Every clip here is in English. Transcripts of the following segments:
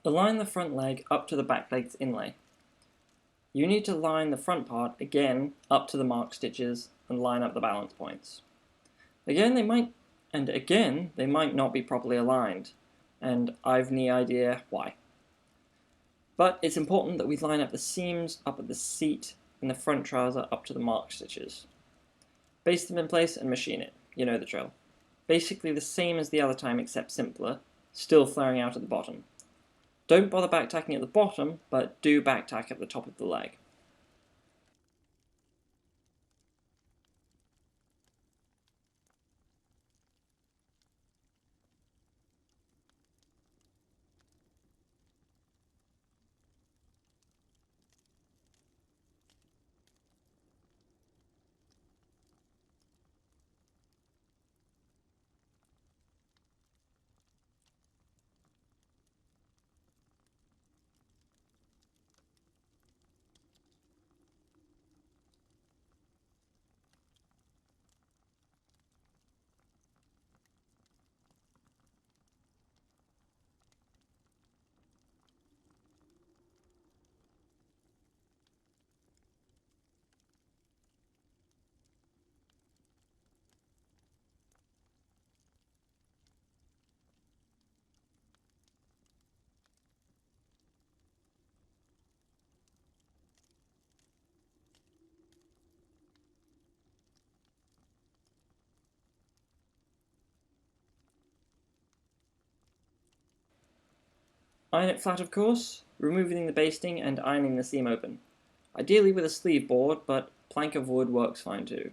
Align the front leg up to the back leg's inlay. You need to line the front part again up to the mark stitches and line up the balance points. Again, they might not be properly aligned, and I've no idea why. But it's important that we line up the seams up at the seat and the front trouser up to the mark stitches. Baste them in place and machine it. You know the drill. Basically the same as the other time except simpler, still flaring out at the bottom. Don't bother back tacking at the bottom, but do back tack at the top of the leg. Iron it flat, of course, removing the basting and ironing the seam open. Ideally with a sleeve board, but plank of wood works fine too.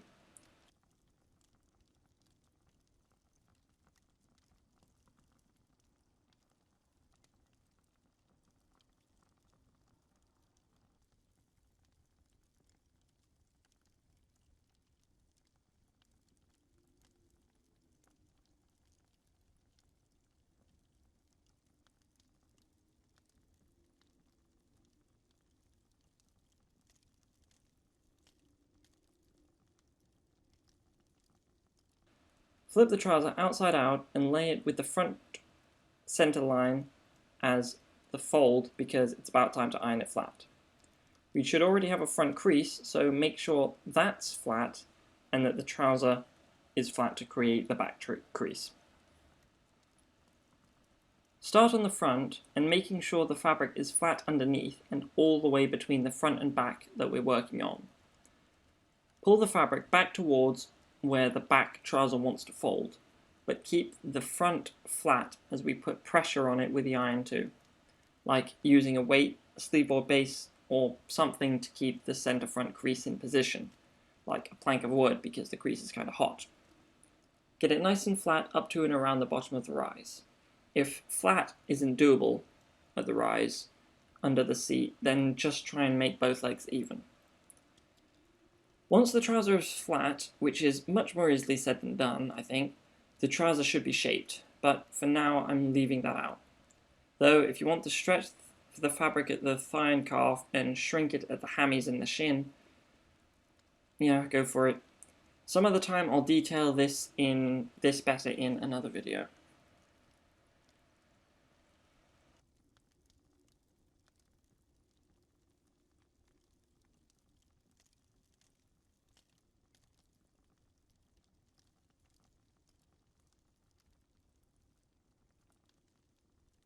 Flip the trouser outside out and lay it with the front center line as the fold because it's about time to iron it flat. We should already have a front crease, so make sure that's flat and that the trouser is flat to create the back crease. Start on the front and making sure the fabric is flat underneath and all the way between the front and back that we're working on. Pull the fabric back towards where the back trouser wants to fold, but keep the front flat as we put pressure on it with the iron too, like using a weight, a sleeve board base, or something to keep the center front crease in position, like a plank of wood because the crease is kind of hot. Get it nice and flat up to and around the bottom of the rise. If flat isn't doable at the rise under the seat, then just try and make both legs even. Once the trouser is flat, which is much more easily said than done, I think, the trouser should be shaped, but for now I'm leaving that out. Though if you want to stretch the fabric at the thigh and calf and shrink it at the hammies and the shin, yeah, go for it. Some other time I'll detail this better in another video.